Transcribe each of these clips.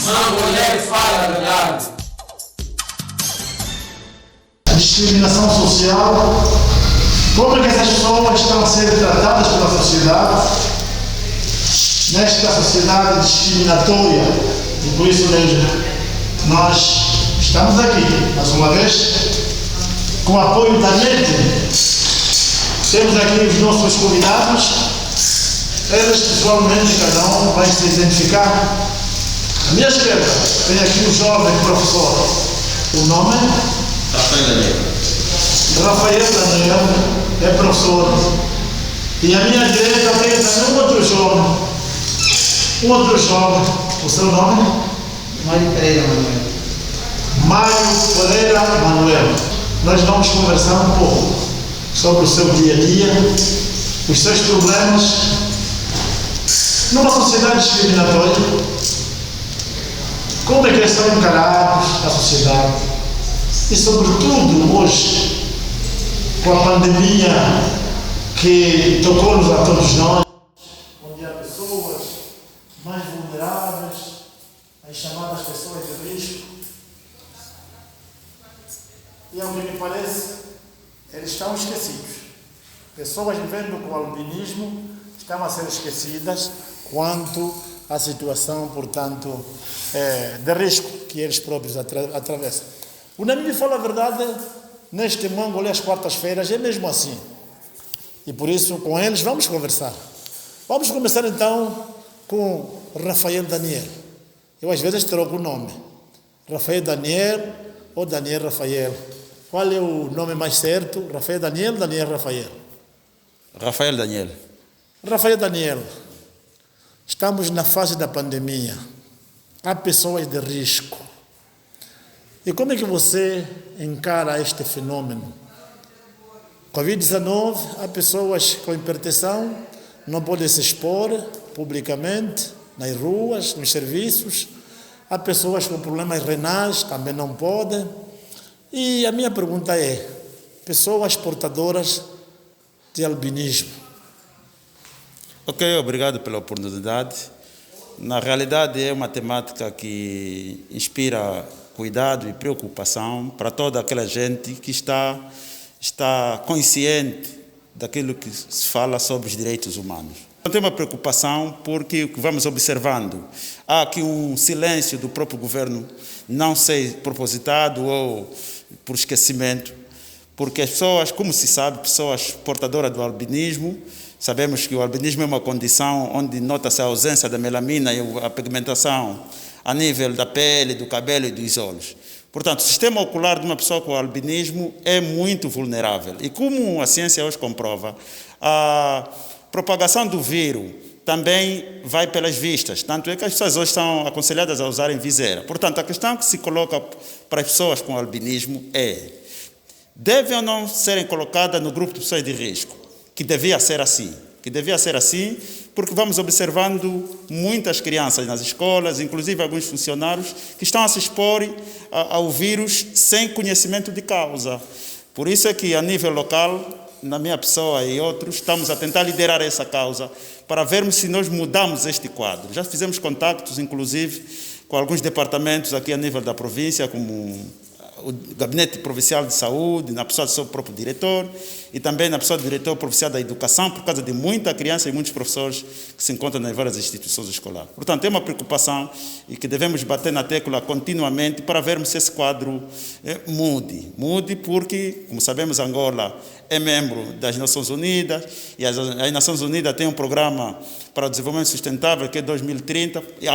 Mangolé fala a verdade. A discriminação social, como é que essas pessoas estão a ser tratadas pela sociedade, nesta sociedade discriminatória. E por isso mesmo, nós estamos aqui, mais uma vez, com o apoio da NET. Temos aqui os nossos convidados. Eles, pessoalmente, cada um vai se identificar. À minha esquerda, tem aqui o jovem professor. O nome? Rafael Daniel. Rafael Daniel é professor. E à minha direita tem também um outro jovem. O seu nome? Mário Pereira Manuel. Mário Pereira Manuel. Nós vamos conversar um pouco sobre o seu dia a dia, os seus problemas numa sociedade discriminatória. Como é que eles são encarados na sociedade? E sobretudo hoje, com a pandemia que tocou-nos a todos nós, onde há pessoas mais vulneráveis, as chamadas pessoas de risco, e ao que me parece, eles estão esquecidos. Pessoas vivendo com albinismo estão a ser esquecidas quanto à situação, portanto, de risco que eles próprios atravessam. O Nami fala a verdade, neste Mangolé às quartas-feiras é mesmo assim. E por isso, com eles, vamos conversar. Vamos começar então com Rafael Daniel. Eu às vezes troco o nome. Rafael Daniel ou Daniel Rafael. Qual é o nome mais certo? Rafael Daniel ou Daniel Rafael? Rafael Daniel. Rafael Daniel, estamos na fase da pandemia. Há pessoas de risco. E como é que você encara este fenômeno? Covid-19, há pessoas com hipertensão, não podem se expor publicamente, nas ruas, nos serviços. Há pessoas com problemas renais, também não podem. E a minha pergunta é, pessoas portadoras de albinismo. Ok, obrigado pela oportunidade. Na realidade é uma temática que inspira cuidado e preocupação para toda aquela gente que está consciente daquilo que se fala sobre os direitos humanos. Tem uma preocupação porque o que vamos observando, há aqui um silêncio do próprio governo, não sei propositado ou por esquecimento, porque as pessoas, como se sabe, pessoas portadoras do albinismo, sabemos que o albinismo é uma condição onde nota-se a ausência da melanina e a pigmentação a nível da pele, do cabelo e dos olhos. Portanto, o sistema ocular de uma pessoa com albinismo é muito vulnerável. E como a ciência hoje comprova, a propagação do vírus também vai pelas vistas. Tanto é que as pessoas hoje são aconselhadas a usarem viseira. Portanto, a questão que se coloca para as pessoas com albinismo é: devem ou não serem colocadas no grupo de pessoas de risco? Que devia ser assim. Porque vamos observando muitas crianças nas escolas, inclusive alguns funcionários, que estão a se expor ao vírus sem conhecimento de causa. Por isso é que, a nível local, na minha pessoa e outros, estamos a tentar liderar essa causa para vermos se nós mudamos este quadro. Já fizemos contactos, inclusive, com alguns departamentos aqui a nível da província, como o Gabinete Provincial de Saúde, na pessoa do seu próprio diretor, e também na pessoa do diretor provincial da Educação, por causa de muita criança e muitos professores que se encontram nas várias instituições escolares. Portanto, é uma preocupação e que devemos bater na tecla continuamente para vermos se esse quadro mude. Mude porque, como sabemos, Angola é membro das Nações Unidas, e as Nações Unidas têm um programa para o desenvolvimento sustentável, que é 2030, e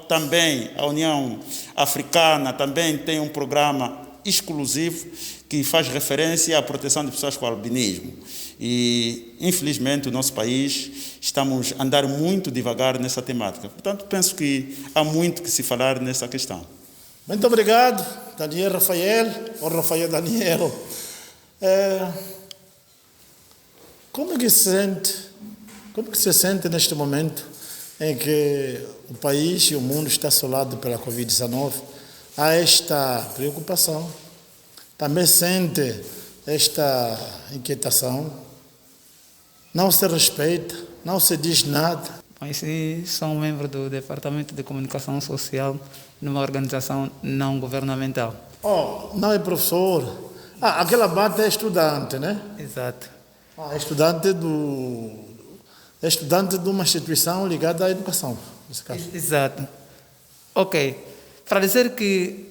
também a União Africana também tem um programa exclusivo que faz referência à proteção de pessoas com albinismo. E, infelizmente, o nosso país estamos a andar muito devagar nessa temática. Portanto, penso que há muito que se falar nessa questão. Muito obrigado, Daniel Rafael, ou Rafael Daniel. Como que se sente neste momento em que o país e o mundo está assolado pela Covid-19? Há esta preocupação, também sente esta inquietação, não se respeita, não se diz nada. Mas sim, sou um membro do Departamento de Comunicação Social numa organização não governamental. Oh, não é professor. Ah, aquela bata é estudante, né? Exato. É estudante de uma instituição ligada à educação, nesse caso. Exato. Ok. Para dizer que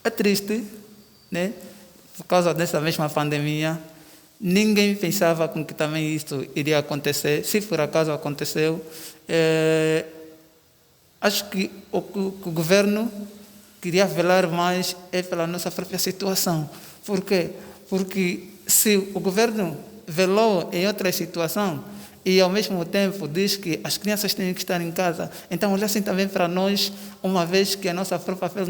é triste, né? Por causa dessa mesma pandemia, ninguém pensava com que também isso iria acontecer. Se por acaso aconteceu, acho que o governo queria velar mais pela nossa própria situação. Por quê? Porque se o governo velou em outra situação e ao mesmo tempo diz que as crianças têm que estar em casa, então olhassem também para nós, uma vez que a nossa própria fé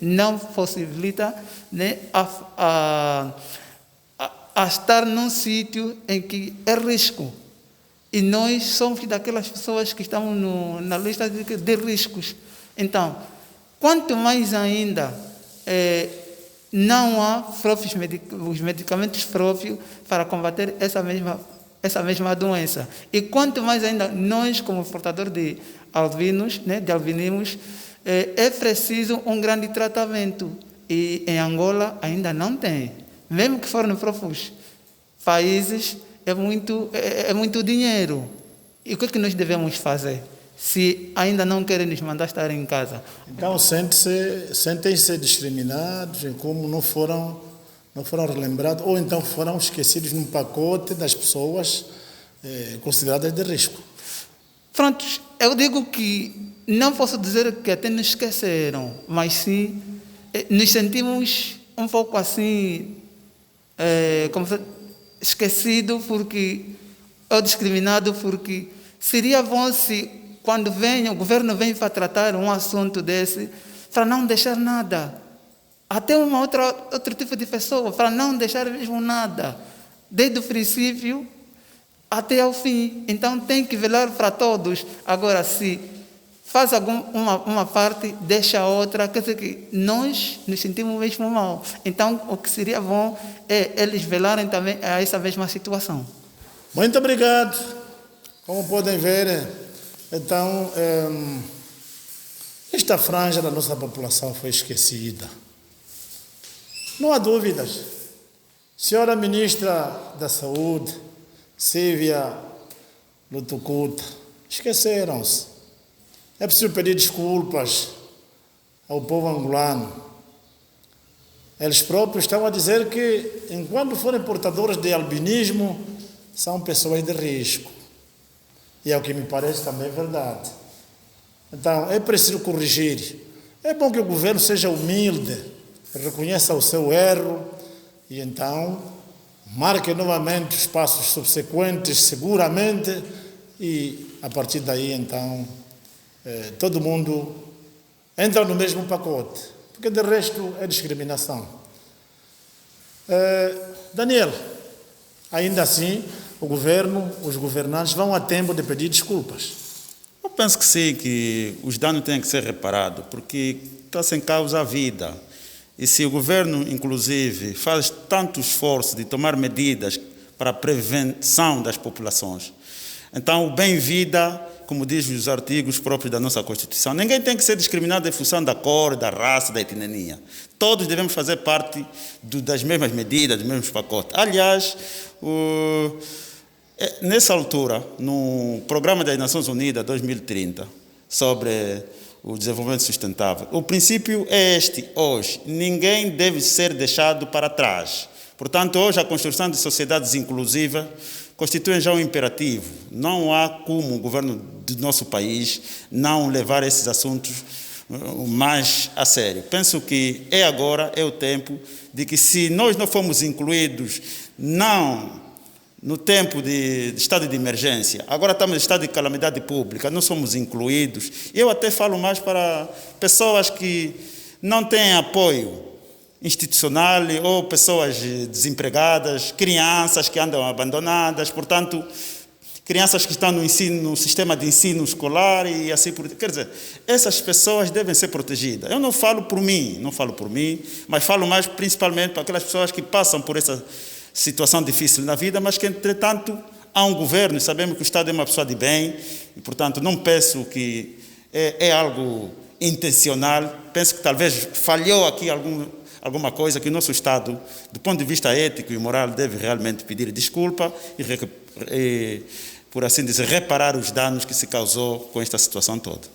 não possibilita, né, a estar num sítio em que é risco. E nós somos daquelas pessoas que estão na lista de riscos. Então, quanto mais ainda não há os medicamentos próprios para combater essa mesma doença. E quanto mais ainda nós, como portadores de albinos, né, de albinismos, é preciso um grande tratamento. E em Angola ainda não tem. Mesmo que for nos próprios países, é muito dinheiro. E o que é que nós devemos fazer se ainda não querem nos mandar estar em casa? Então sentem-se discriminados em como não foram relembrados ou então foram esquecidos num pacote das pessoas consideradas de risco. Pronto, eu digo que não posso dizer que até nos esqueceram, mas sim nos sentimos um pouco assim, esquecido ou discriminado, porque seria bom se quando o governo vem para tratar um assunto desse, para não deixar nada. Até outro tipo de pessoa, para não deixar mesmo nada. Desde o princípio até ao fim. Então tem que velar para todos. Agora, se faz uma parte, deixa a outra, quer dizer que nós nos sentimos mesmo mal. Então, o que seria bom é eles velarem também a essa mesma situação. Muito obrigado. Como podem ver, então, esta franja da nossa população foi esquecida. Não há dúvidas. Senhora Ministra da Saúde, Silvia Lutucuta, esqueceram-se. É preciso pedir desculpas ao povo angolano. Eles próprios estão a dizer que, enquanto forem portadores de albinismo, são pessoas de risco. E é o que me parece também verdade. Então, é preciso corrigir. É bom que o governo seja humilde, reconheça o seu erro e então marque novamente os passos subsequentes, seguramente, e a partir daí, então, todo mundo entra no mesmo pacote, porque de resto é discriminação. Daniel, ainda assim, o governo, os governantes vão a tempo de pedir desculpas. Eu penso que sim, que os danos têm que ser reparados, porque está sem causa a vida. E se o governo, inclusive, faz tanto esforço de tomar medidas para a prevenção das populações, então o bem-vida, como dizem os artigos próprios da nossa Constituição, ninguém tem que ser discriminado em função da cor, da raça, da etnia. Todos devemos fazer parte das mesmas medidas, dos mesmos pacotes. Aliás, nessa altura, no Programa das Nações Unidas 2030, sobre o desenvolvimento sustentável, o princípio é este hoje: ninguém deve ser deixado para trás. Portanto, hoje a construção de sociedades inclusivas constituem já um imperativo. Não há como o governo do nosso país não levar esses assuntos mais a sério. Penso que agora é o tempo de que, se nós não formos incluídos, não no tempo de estado de emergência, agora estamos em estado de calamidade pública, não somos incluídos. Eu até falo mais para pessoas que não têm apoio institucional ou pessoas desempregadas, crianças que andam abandonadas, portanto, crianças que estão no sistema de ensino escolar e assim por diante. Quer dizer, essas pessoas devem ser protegidas. Eu não falo por mim, mas falo mais principalmente para aquelas pessoas que passam por essa situação difícil na vida, mas que, entretanto, há um governo, sabemos que o Estado é uma pessoa de bem, e, portanto, não penso que é algo intencional, penso que talvez falhou aqui alguma coisa que o nosso Estado, do ponto de vista ético e moral, deve realmente pedir desculpa e, por assim dizer, reparar os danos que se causou com esta situação toda.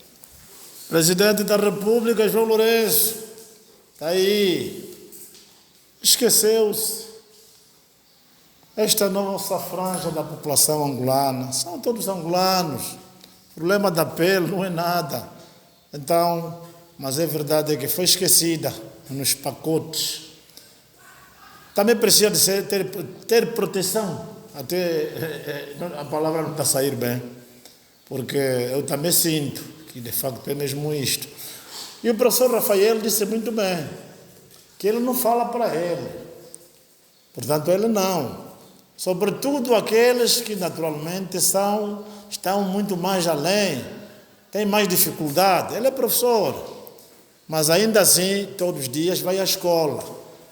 Presidente da República, João Lourenço, está aí, esqueceu-se. Esta nossa franja da população angolana, são todos angolanos, o problema da pele não é nada. Então, mas é verdade que foi esquecida nos pacotes. Também precisa de ter proteção, até a palavra não está a sair bem, porque eu também sinto que de facto é mesmo isto. E o professor Rafael disse muito bem, que ele não fala para ele, portanto ele não. Sobretudo aqueles que naturalmente estão muito mais além, têm mais dificuldade. Ele é professor, mas ainda assim todos os dias vai à escola,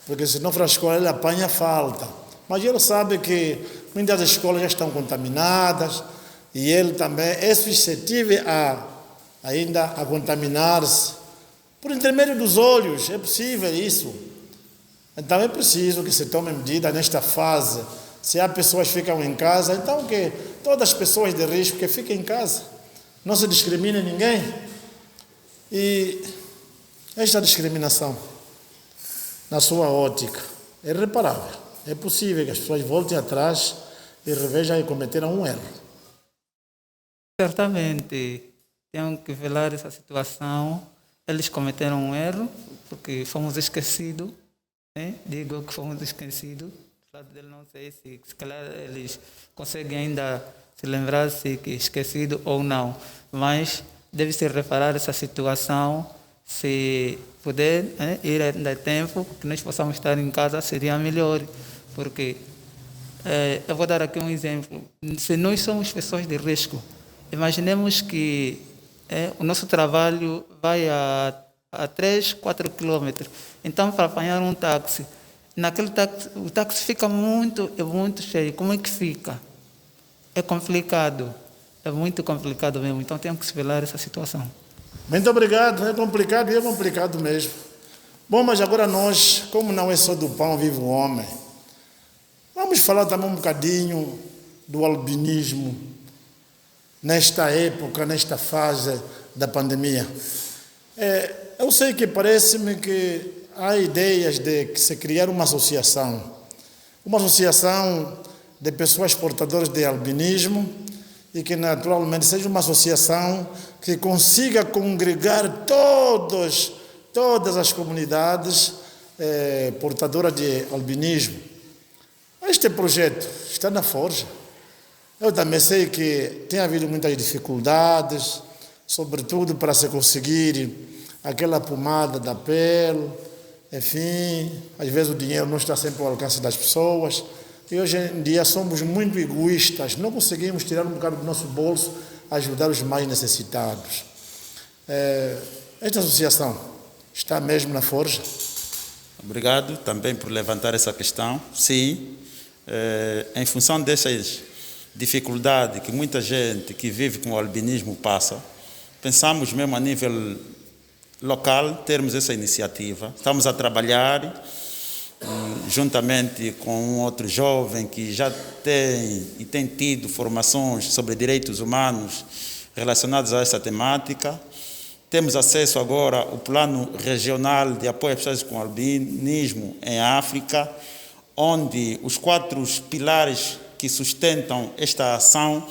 porque se não for à escola ele apanha falta. Mas ele sabe que muitas escolas já estão contaminadas e ele também é suscetível ainda a contaminar-se por intermédio dos olhos. É possível isso. Então é preciso que se tome medida nesta fase. Se há pessoas que ficam em casa, então que todas as pessoas de risco que fiquem em casa. Não se discrimine ninguém. E esta discriminação, na sua ótica, é reparável. É possível que as pessoas voltem atrás e revejam e cometeram um erro. Certamente, tenho que velar essa situação. Eles cometeram um erro, porque fomos esquecidos. Né? Digo que fomos esquecidos. Do lado dele não sei se calhar eles conseguem ainda se lembrar se que esquecido ou não. Mas deve-se reparar essa situação. Se puder ir ainda a tempo, que nós possamos estar em casa, seria melhor. Porque eu vou dar aqui um exemplo. Se nós somos pessoas de risco, imaginemos que o nosso trabalho vai a 3, 4 quilômetros. Então, para apanhar um táxi, naquele táxi, o táxi fica muito cheio. Como é que fica? É complicado. É muito complicado mesmo. Então, temos que se velar essa situação. Muito obrigado. É complicado e é complicado mesmo. Bom, mas agora nós, como não é só do pão vive o homem, vamos falar também um bocadinho do albinismo nesta época, nesta fase da pandemia. Eu sei que parece-me que há ideias de que se criar uma associação de pessoas portadoras de albinismo e que naturalmente seja uma associação que consiga congregar todas as comunidades portadoras de albinismo. Este projeto está na forja. Eu também sei que tem havido muitas dificuldades, sobretudo para se conseguir aquela pomada da pele. Enfim, às vezes o dinheiro não está sempre ao alcance das pessoas. E hoje em dia somos muito egoístas, não conseguimos tirar um bocado do nosso bolso, ajudar os mais necessitados. Esta associação está mesmo na forja? Obrigado também por levantar essa questão. Sim, em função dessas dificuldades que muita gente que vive com o albinismo passa, pensamos mesmo a nível local termos essa iniciativa. Estamos a trabalhar juntamente com um outro jovem que já tem tido formações sobre direitos humanos relacionados a essa temática. Temos acesso agora ao plano regional de apoio às pessoas com albinismo em África, onde os 4 pilares que sustentam esta ação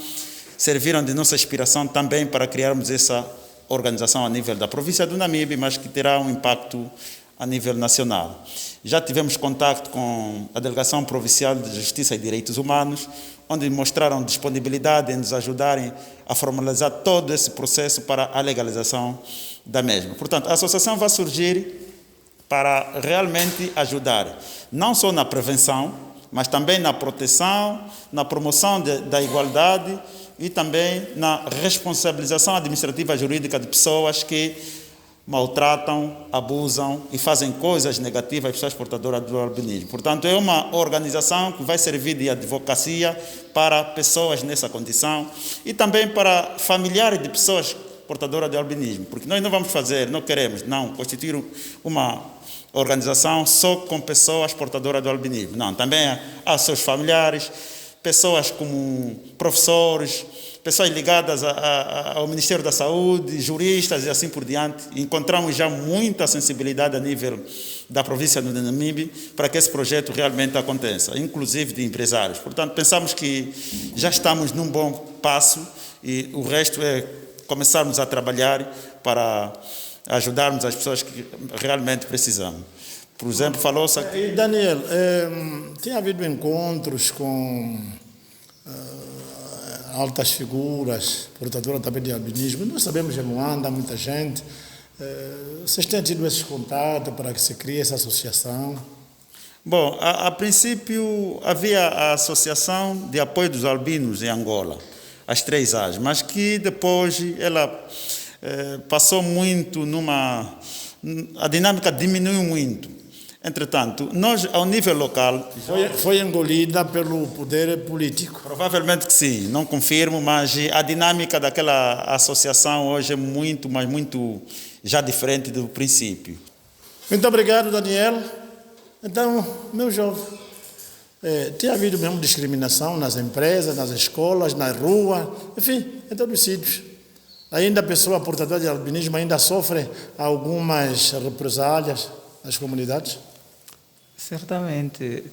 serviram de nossa inspiração também para criarmos essa organização a nível da província do Namibe, mas que terá um impacto a nível nacional. Já tivemos contato com a Delegação Provincial de Justiça e Direitos Humanos, onde mostraram disponibilidade em nos ajudarem a formalizar todo esse processo para a legalização da mesma. Portanto, a associação vai surgir para realmente ajudar, não só na prevenção, mas também na proteção, na promoção da igualdade e também na responsabilização administrativa jurídica de pessoas que maltratam, abusam e fazem coisas negativas às pessoas portadoras do albinismo. Portanto, é uma organização que vai servir de advocacia para pessoas nessa condição e também para familiares de pessoas portadoras do albinismo, porque nós não vamos fazer, não queremos, não constituir uma organização só com pessoas portadoras do albinismo. Não, também há seus familiares, pessoas como professores, pessoas ligadas ao Ministério da Saúde, juristas e assim por diante. Encontramos já muita sensibilidade a nível da província do Namibe para que esse projeto realmente aconteça, inclusive de empresários. Portanto, pensamos que já estamos num bom passo e o resto é começarmos a trabalhar para ajudarmos as pessoas que realmente precisamos. Por exemplo, falou-se aqui... E Daniel, tem havido encontros com altas figuras, portadoras também de albinismo. Nós sabemos que em Luanda há muita gente. Vocês têm tido esses contatos para que se crie essa associação? Bom, a princípio havia a Associação de Apoio dos Albinos em Angola, as 3 As, mas que depois ela passou muito a dinâmica diminuiu muito. Entretanto, nós, ao nível local... Foi engolida pelo poder político? Provavelmente que sim, não confirmo, mas a dinâmica daquela associação hoje é muito, mas muito já diferente do princípio. Muito obrigado, Daniel. Então, meu jovem, tem havido mesmo discriminação nas empresas, nas escolas, na rua, enfim, em todos os sítios. Ainda a pessoa portadora de albinismo ainda sofre algumas represálias nas comunidades? Certamente,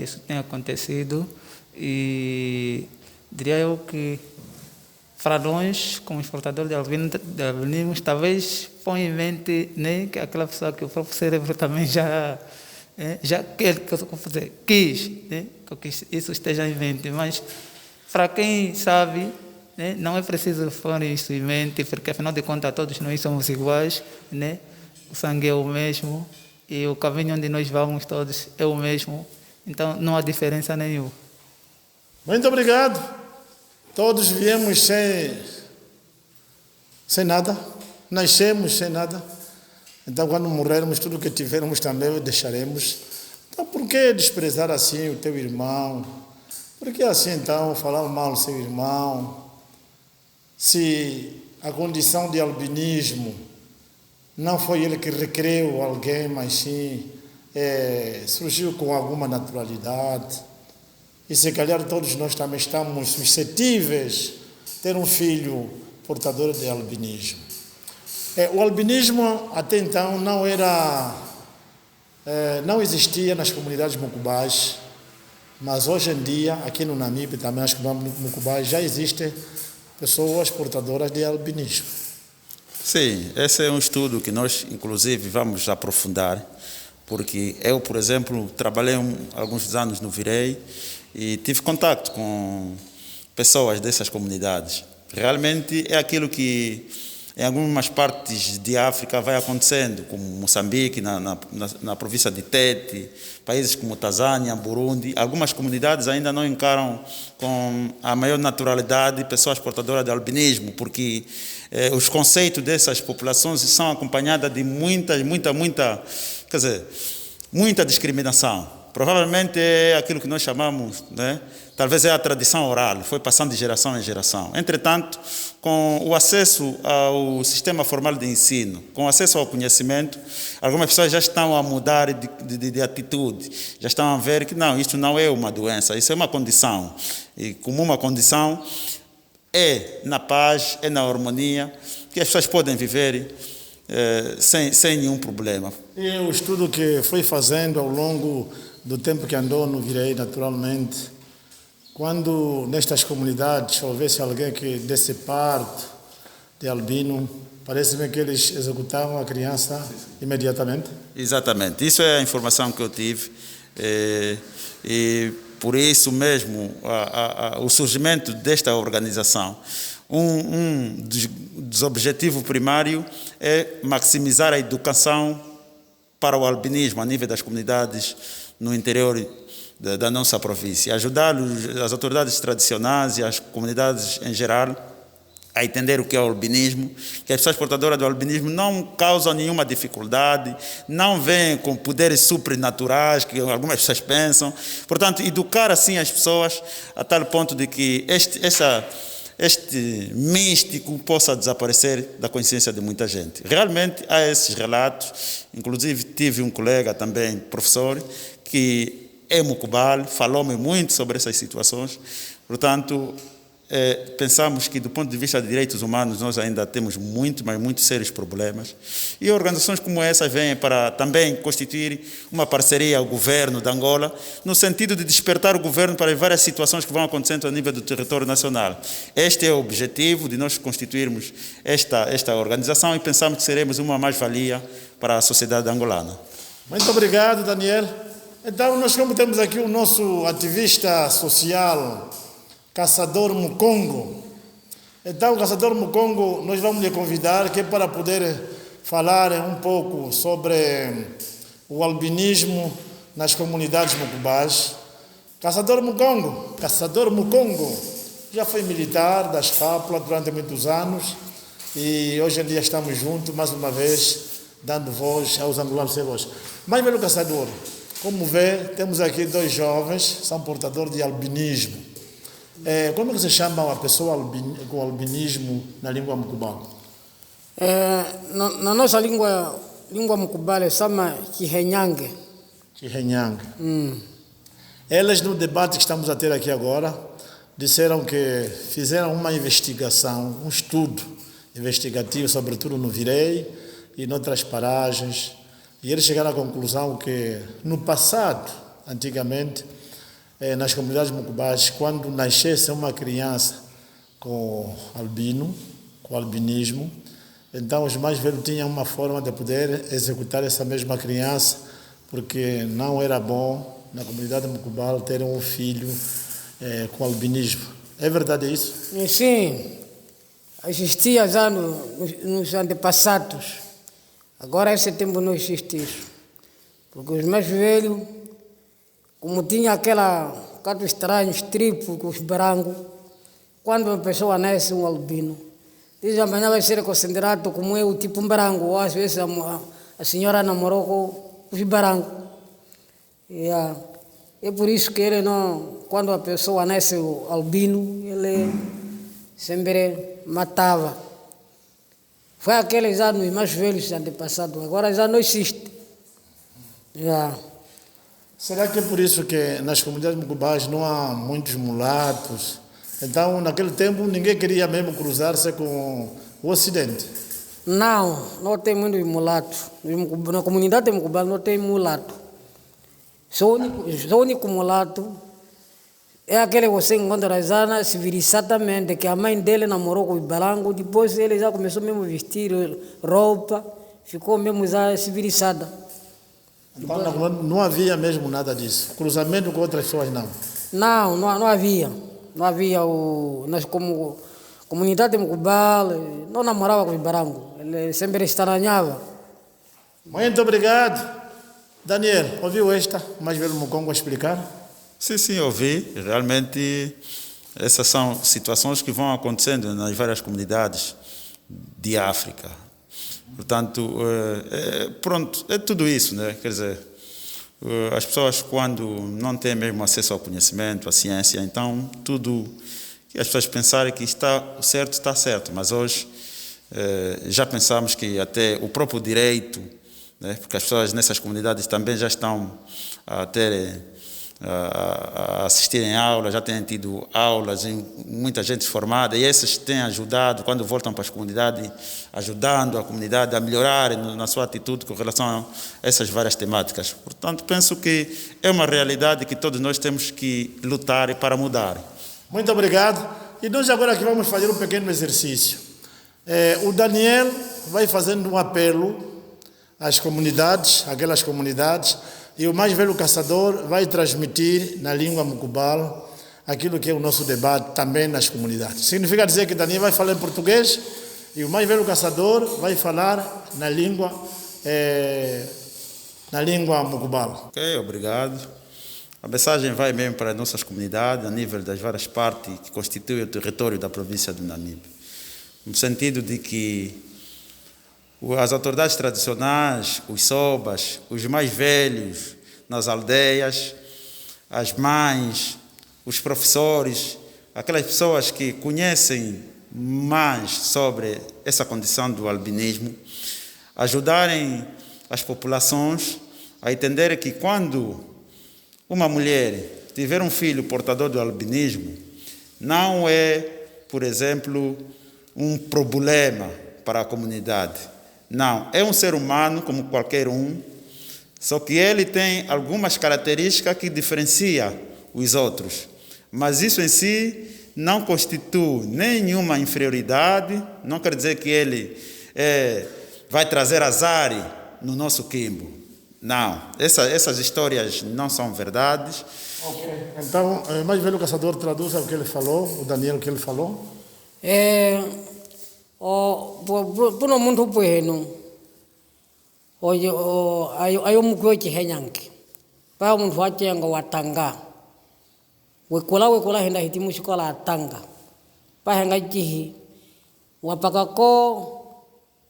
isso tem acontecido e diria eu que para nós, como exportador de albinismo, talvez põe em mente, né, que aquela pessoa que o próprio cérebro também já quis, né, que isso esteja em mente, mas para quem sabe, né, não é preciso pôr isso em mente, porque afinal de contas todos nós somos iguais, né, o sangue é o mesmo e o caminho onde nós vamos todos é o mesmo, então não há diferença nenhuma. Muito obrigado. Todos viemos sem nada, nascemos sem nada. Então, quando morrermos, tudo que tivermos também deixaremos. Então, por que desprezar assim o teu irmão? Por que assim, então, falar mal do seu irmão? Se a condição de albinismo não foi ele que recriou alguém, mas sim surgiu com alguma naturalidade. E se calhar todos nós também estamos suscetíveis a ter um filho portador de albinismo. O albinismo até então não existia nas comunidades mucubais, mas hoje em dia, aqui no Namibe, também nas comunidades mucubais, já existem pessoas portadoras de albinismo. Sim, esse é um estudo que nós, inclusive, vamos aprofundar, porque eu, por exemplo, trabalhei alguns anos no Virei e tive contato com pessoas dessas comunidades. Realmente é aquilo que em algumas partes de África vai acontecendo, como Moçambique, na província de Tete, países como Tanzânia, Burundi. Algumas comunidades ainda não encaram com a maior naturalidade pessoas portadoras de albinismo, porque os conceitos dessas populações são acompanhados de muita discriminação. Provavelmente é aquilo que nós chamamos, né? Talvez é a tradição oral, foi passando de geração em geração. Entretanto, com o acesso ao sistema formal de ensino, com o acesso ao conhecimento, algumas pessoas já estão a mudar de atitude, já estão a ver que não, isto não é uma doença, isso é uma condição. E como uma condição, é na paz, é na harmonia, que as pessoas podem viver sem nenhum problema. E o estudo que foi fazendo ao longo do tempo que andou no Virei, naturalmente, quando nestas comunidades houvesse alguém que desse parto de albino, parece-me que eles executavam a criança imediatamente? Exatamente, isso é a informação que eu tive e por isso mesmo o surgimento desta organização. Um dos objetivos primários é maximizar a educação para o albinismo a nível das comunidades no interior da nossa província, ajudar as autoridades tradicionais e as comunidades em geral a entender o que é o albinismo, que as pessoas portadoras do albinismo não causam nenhuma dificuldade, não vêm com poderes supernaturais, que algumas pessoas pensam. Portanto, educar assim as pessoas a tal ponto de que este místico possa desaparecer da consciência de muita gente. Realmente há esses relatos, inclusive tive um colega também, professor, que é mucubal, falou-me muito sobre essas situações. Portanto, pensamos que do ponto de vista de direitos humanos nós ainda temos muito sérios problemas, e organizações como essa vêm para também constituir uma parceria ao governo de Angola, no sentido de despertar o governo para as várias situações que vão acontecendo a nível do território nacional. Este é o objetivo de nós constituirmos esta organização, e pensamos que seremos uma mais-valia para a sociedade angolana. Muito obrigado, Daniel. Então, nós como temos aqui o nosso ativista social, Caçador Mukongo. Então, Caçador Mukongo, nós vamos lhe convidar que é para poder falar um pouco sobre o albinismo nas comunidades mucubás. Caçador Mukongo já foi militar da Escápula durante muitos anos, e hoje em dia estamos juntos, mais uma vez, dando voz aos angolanos sem voz. Mas, meu caçador, como vê, temos aqui dois jovens, são portadores de albinismo. Como é que se chama uma pessoa com albinismo na língua mucubana? Na nossa língua mucubana se chama Chihenyangue. Chihenyangue. Eles, no debate que estamos a ter aqui agora, disseram que fizeram uma investigação, um estudo investigativo, sobretudo no Virei e em outras paragens, e eles chegaram à conclusão que, no passado, antigamente, nas comunidades mucubás, quando nascesse uma criança com albinismo, então os mais velhos tinham uma forma de poder executar essa mesma criança, porque não era bom na comunidade mucubal ter um filho com albinismo. É verdade isso? Sim, existia já nos antepassados. Agora esse tempo não existe isso, porque os mais velhos, como tinha aquela caso estranho, triplo com os brancos, quando uma pessoa nasce um albino, diz amanhã vai ser considerado como eu, tipo um branco, ou às vezes a senhora namorou com os brancos. É por isso que ele não, quando a pessoa nasce albino, ele sempre matava. Foi aqueles anos mais velhos antepassados, agora já não existe. Será que é por isso que nas comunidades mucubás não há muitos mulatos? Então, naquele tempo, ninguém queria mesmo cruzar-se com o Ocidente? Não tem muitos mulatos. Na comunidade mucubá não tem mulato. Só o único mulato é aquele que você encontra já civilizadamente, que a mãe dele namorou com o balango, depois ele já começou mesmo a vestir roupa, ficou mesmo já civilizada. Então, não havia mesmo nada disso? Cruzamento com outras pessoas, não? Não havia. Não havia. Nós, como comunidade mucubá, não namorava com o barango. Ele sempre estranhava. Muito obrigado. Daniel, ouviu esta mais velho Mukongo explicar? Sim, ouvi. Realmente, essas são situações que vão acontecendo nas várias comunidades de África. Portanto, pronto, é tudo isso, né? Quer dizer, as pessoas, quando não têm mesmo acesso ao conhecimento, à ciência, então tudo que as pessoas pensarem que está certo, mas hoje já pensamos que até o próprio direito, né? Porque as pessoas nessas comunidades também já estão a assistirem aulas, já têm tido aulas, muita gente formada, e esses têm ajudado, quando voltam para as comunidades, ajudando a comunidade a melhorar na sua atitude com relação a essas várias temáticas. Portanto, penso que é uma realidade que todos nós temos que lutar para mudar. Muito obrigado. E nós agora aqui vamos fazer um pequeno exercício. O Daniel vai fazendo um apelo às comunidades, aquelas comunidades, e o mais velho caçador vai transmitir na língua mucubal aquilo que é o nosso debate também nas comunidades. Significa dizer que Daniel vai falar em português e o mais velho caçador vai falar na língua mucubal. Ok, obrigado. A mensagem vai mesmo para as nossas comunidades, a nível das várias partes que constituem o território da província do Namibe. no sentido de que as autoridades tradicionais, os sobas, os mais velhos nas aldeias, as mães, os professores, aquelas pessoas que conhecem mais sobre essa condição do albinismo, ajudarem as populações a entenderem que quando uma mulher tiver um filho portador do albinismo, não é, por exemplo, um problema para a comunidade. Não, é um ser humano como qualquer um, só que ele tem algumas características que diferenciam os outros. Mas isso em si não constitui nenhuma inferioridade, não quer dizer que ele vai trazer azar no nosso quimbo. Não, essas histórias não são verdades. Ok, então, o mais velho caçador traduz o que ele falou, o Daniel, o que ele falou. Puno muntu puhenu ayo mukwe chihenyanke pa muntu wachenga watanga wekula henda hitimu shikola atanga pa henga chihi wapakako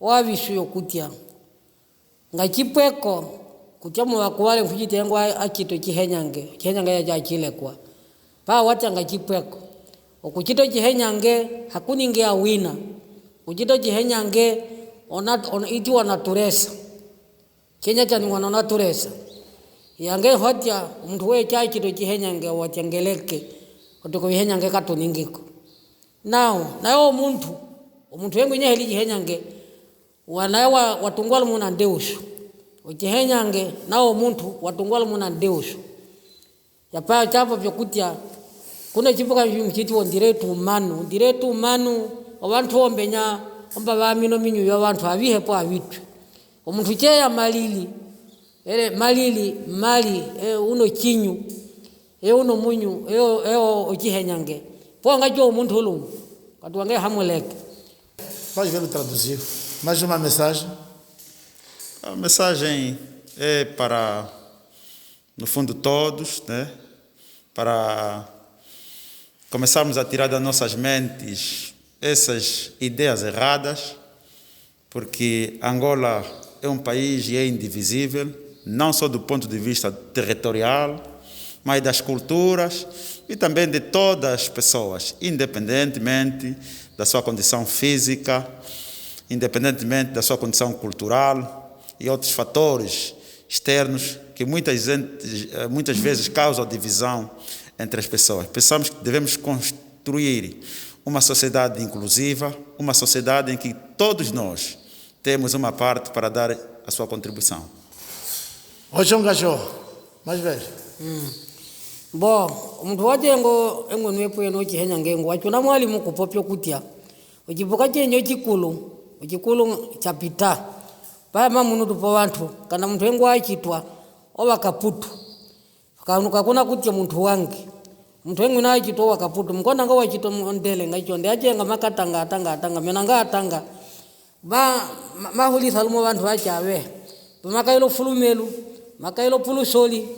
wavishu yokutia ngachipweko kutia muwakuwale mfujitengwa achito chihenyange ya chilekwa pa watanga chipweko okuchito chihenyange hakuninge awina uchito chihenyange iti wanaturesa Kenya chani wanaturesa yange hotia mtu we chachito chihenyange watengeleke kutoka chihenyange katuningiko nayo muntu wengu nyeheli chihenyange wanawa watungwala muna ndeushu chihenyange nao muntu watungwala muna ndeushu yapaya chapa vyokutia kuna chipuka mchiti wa ndiretu umanu abantu ombenya omba bamino minyu y'abantu abihepo abitu omuntu cheya malili uno chinyu uno munyu ochihenyange ponga jo omuntu ulu katwange hamuleke. Pode ver traduzir. Mais uma mensagem. A mensagem é para, no fundo, todos, né? Para começarmos a tirar das nossas mentes essas ideias erradas, porque Angola é um país e é indivisível, não só do ponto de vista territorial, mas das culturas e também de todas as pessoas, independentemente da sua condição física, independentemente da sua condição cultural e outros fatores externos que muitas vezes causam divisão entre as pessoas. Pensamos que devemos construir uma sociedade inclusiva, uma sociedade em que todos nós temos uma parte para dar a sua contribuição. Hoje é um gajo mais velho. Bom, mtu waje ngo nwepo yeno chihenyange ngo wachuna mwalimu kupopyo kutia uchibuka chenyo chikulu chapita pa mamunu tupo bantu kana muntu wengu achitwa oba kaputu kanuka kuna kutia muntu wange muntu wengu na achitwa oba kaputu mkona ngo wachitwa ndele ngacho ndi ajenga makatanga menanga atanga mahuli salumo bantu achawe makailo fulumelu makailo pulusoli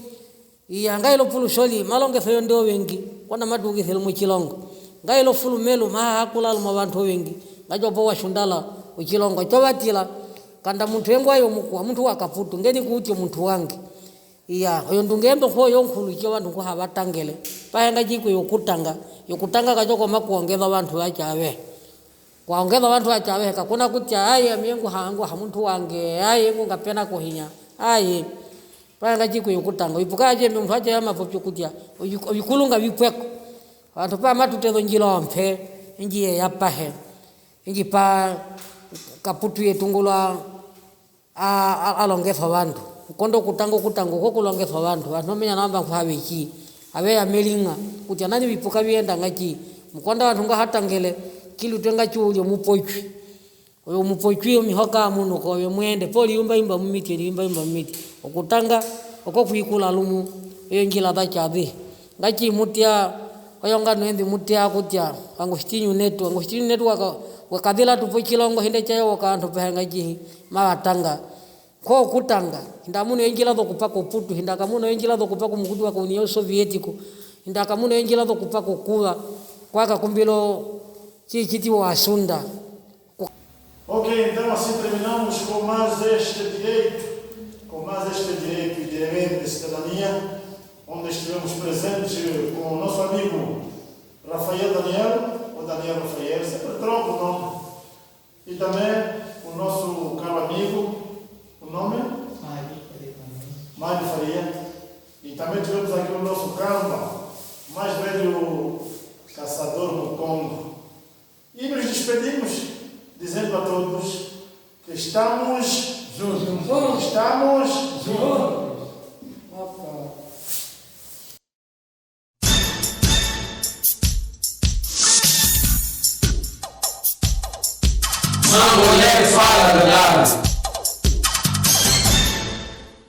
ngailo pulusoli malonge feyo ndio wengi kwana madugi selmo chilongo ngailo fulumelu hakula almo bantu wengi ngajo po washundala uchilongo chobatila kanda muntu wengu ayo mukwa muntu wakaputu ngeni kuti muntu wange oyo ndungendo ko yonkulu cyo bantu ko habatangele pahenga jiko yokutanga kajoko makuongeza bantu bachawe kwaongeza bantu bachawe kakuna kuti aye miengu hangu hamuntu wange aye ngo ngapena kohinya aye pahenga jiko yokutanga ipukaje muntu acha yama popyo kutia oyikulunga bipweko bantu pa matutezo njilompe njiye yapahe inji pa kaputu yetungula alongeza bantu kondo kutango ko kulongeza bantu menya namba kuhabiki abe yamelinga kuti anani bipuka bienda ngaki mukonda bantu ngahatangele kilutenga cyulyo mupochwi oyo mupochwi mihoka muno ko mwende poli imba mumiti okutanga okuikula lumu eyo njila dachabe ngaki mutia oyo nganwendi mutia kutia angostinyu netu wakadila tupochilongo hinde chayo wakantu pahenga jihi maatanga ko kutanga ndamuno enjila zo kupako putu hindaka muno enjila zo kupako mukudu wa Union Sovietico hindaka muno enjila zo kupako kuwa kwaka kumbilo chiti wa sunda Ok, então assim terminamos com mais este direito, e dever de cidadania, onde estivemos presentes com o nosso amigo Rafael Daniel, ou Daniel Rafael, sempre troco o nome, e também o nosso caro amigo, o nome? Mário Faria. E também tivemos aqui o nosso Camba, o mais velho caçador no Congo. E nos despedimos dizendo a todos que estamos juntos. Estamos juntos. Uma mulher fala a verdade.